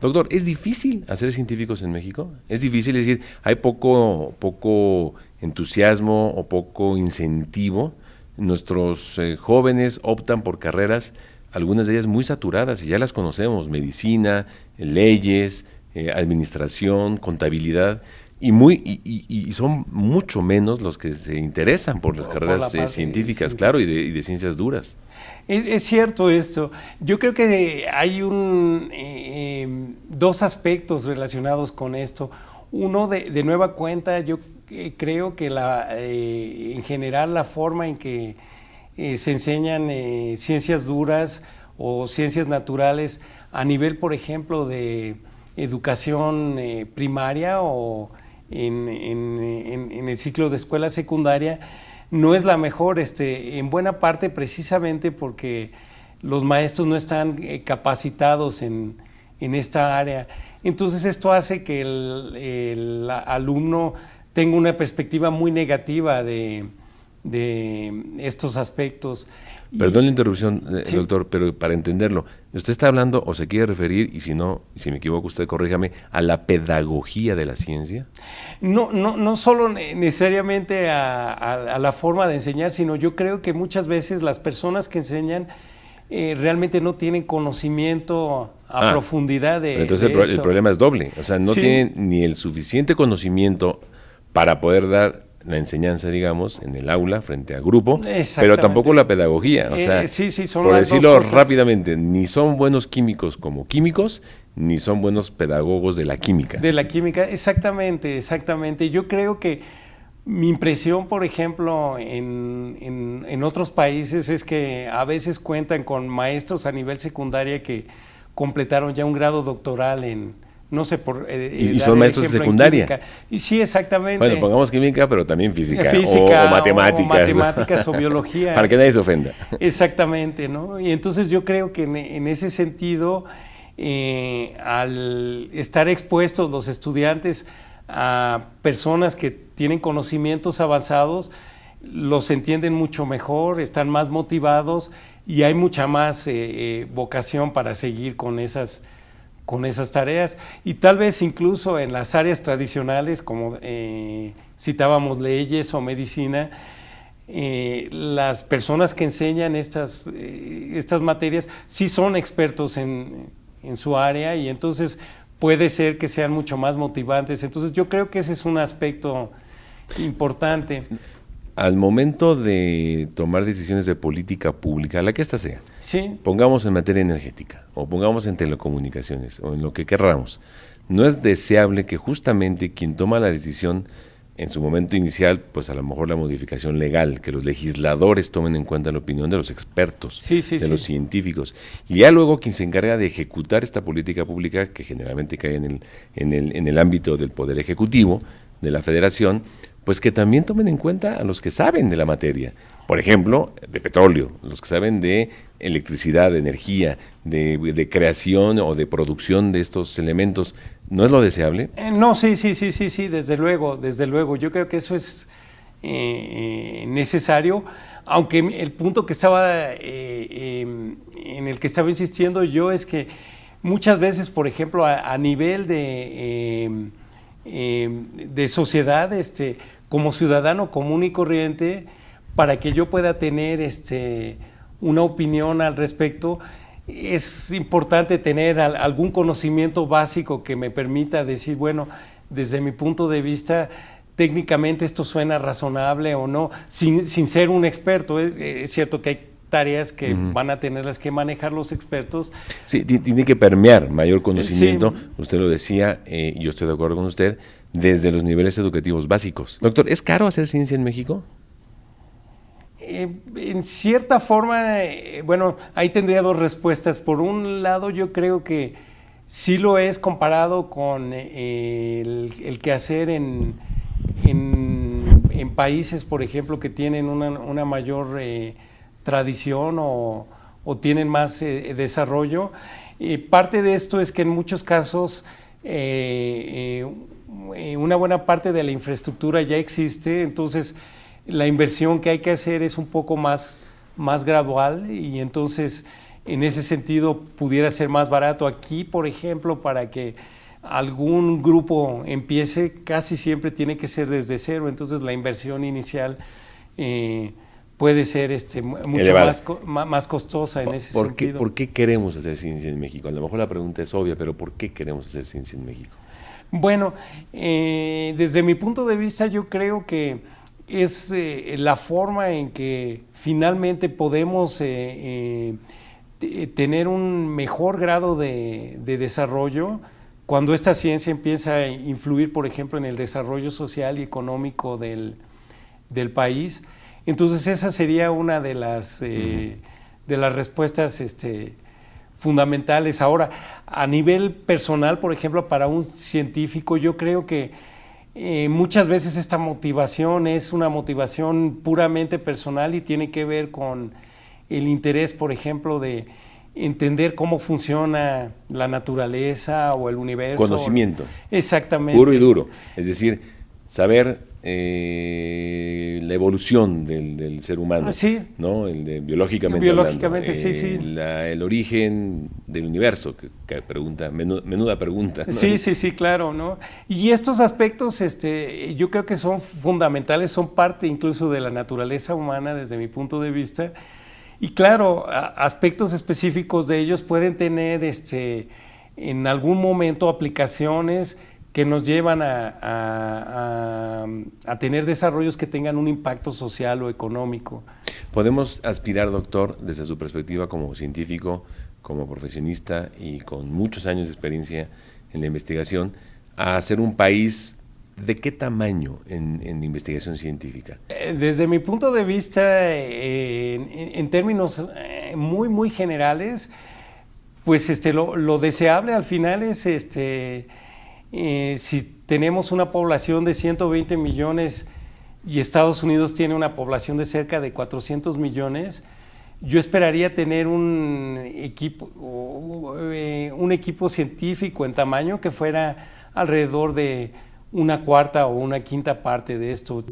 Doctor, ¿es difícil hacer científicos en México? ¿Es difícil? Es decir, ¿hay poco entusiasmo o poco incentivo? Nuestros jóvenes optan por carreras, algunas de ellas muy saturadas, y ya las conocemos: medicina, leyes, administración, contabilidad, y son mucho menos los que se interesan por las carreras científicas, claro, y de ciencias duras. Es cierto esto. Yo creo que hay dos aspectos relacionados con esto. Uno, de nueva cuenta, yo creo que en general la forma en que se enseñan ciencias duras o ciencias naturales a nivel, por ejemplo, de educación primaria o en el ciclo de escuela secundaria, no es la mejor, en buena parte precisamente porque los maestros no están capacitados en esta área. Entonces esto hace que el alumno tenga una perspectiva muy negativa de estos aspectos. Perdón la interrupción, sí, doctor, pero para entenderlo, usted está hablando o se quiere referir, y si no, y si me equivoco usted corríjame, a la pedagogía de la ciencia. No solo necesariamente a la forma de enseñar, sino yo creo que muchas veces las personas que enseñan realmente no tienen conocimiento a profundidad de entonces el problema es doble, o sea, no tienen ni el suficiente conocimiento para poder dar la enseñanza, digamos, en el aula, frente al grupo, pero tampoco la pedagogía, o sea, son por las decirlo dos cosas rápidamente, ni son buenos químicos como químicos, ni son buenos pedagogos de la química. De la química, exactamente. Yo creo que mi impresión, por ejemplo, en otros países es que a veces cuentan con maestros a nivel secundaria que completaron ya un grado doctoral en, no sé, y son maestros de secundaria. Y sí, exactamente. Bueno, pongamos química, pero también física o matemáticas. O matemáticas o biología. Para que nadie se ofenda. Exactamente, ¿no? Y entonces yo creo que en ese sentido, al estar expuestos los estudiantes a personas que tienen conocimientos avanzados, los entienden mucho mejor, están más motivados y hay mucha más vocación para seguir con esas tareas, y tal vez incluso en las áreas tradicionales, como citábamos leyes o medicina, las personas que enseñan estas materias sí son expertos en su área, y entonces puede ser que sean mucho más motivantes. Entonces yo creo que ese es un aspecto importante. Al momento de tomar decisiones de política pública, la que ésta sea, sí, pongamos en materia energética, o pongamos en telecomunicaciones, o en lo que querramos, no es deseable que justamente quien toma la decisión en su momento inicial, pues a lo mejor la modificación legal, que los legisladores tomen en cuenta la opinión de los expertos, de los científicos, y ya luego quien se encarga de ejecutar esta política pública, que generalmente cae en el ámbito del Poder Ejecutivo, de la Federación, pues que también tomen en cuenta a los que saben de la materia, por ejemplo, de petróleo, los que saben de electricidad, de energía, de creación o de producción de estos elementos. ¿No es lo deseable? No, sí, desde luego. Yo creo que eso es necesario, aunque el punto que estaba en el que estaba insistiendo yo es que muchas veces, por ejemplo, a nivel de sociedad, como ciudadano común y corriente, para que yo pueda tener una opinión al respecto, es importante tener algún conocimiento básico que me permita decir, bueno, desde mi punto de vista, técnicamente esto suena razonable o no, sin ser un experto. Es cierto que hay tareas que van a tenerlas que manejar los expertos. Sí, tiene que permear mayor conocimiento, usted lo decía, yo estoy de acuerdo con usted, desde los niveles educativos básicos. Doctor, ¿es caro hacer ciencia en México? En cierta forma, bueno, ahí tendría dos respuestas. Por un lado, yo creo que sí lo es comparado con el quehacer en países, por ejemplo, que tienen una mayor tradición o tienen más desarrollo. Parte de esto es que en muchos casos una buena parte de la infraestructura ya existe, entonces la inversión que hay que hacer es un poco más gradual y entonces en ese sentido pudiera ser más barato. Aquí, por ejemplo, para que algún grupo empiece, casi siempre tiene que ser desde cero, entonces la inversión inicial puede ser mucho más costosa en ese sentido. ¿Por qué queremos hacer ciencia en México? A lo mejor la pregunta es obvia, pero ¿por qué queremos hacer ciencia en México? Bueno, desde mi punto de vista yo creo que es la forma en que finalmente podemos tener un mejor grado de desarrollo cuando esta ciencia empieza a influir, por ejemplo, en el desarrollo social y económico del país. Entonces esa sería una de las respuestas fundamentales. Ahora, a nivel personal, por ejemplo, para un científico, yo creo que muchas veces esta motivación es una motivación puramente personal y tiene que ver con el interés, por ejemplo, de entender cómo funciona la naturaleza o el universo. Conocimiento. Exactamente. Puro y duro. Es decir, saber la evolución del ser humano, sí. ¿no? Biológicamente hablando, sí, sí. El origen del universo, que pregunta, menuda pregunta, ¿no? Sí, claro, ¿no? Y estos aspectos, yo creo que son fundamentales, son parte incluso de la naturaleza humana desde mi punto de vista. Y claro, aspectos específicos de ellos pueden tener en algún momento aplicaciones que nos llevan a tener desarrollos que tengan un impacto social o económico. ¿Podemos aspirar, doctor, desde su perspectiva como científico, como profesionista y con muchos años de experiencia en la investigación, a ser un país de qué tamaño en investigación científica? Desde mi punto de vista, en términos muy generales, pues lo deseable al final es si tenemos una población de 120 millones y Estados Unidos tiene una población de cerca de 400 millones, yo esperaría tener un equipo científico en tamaño que fuera alrededor de una cuarta o una quinta parte de esto.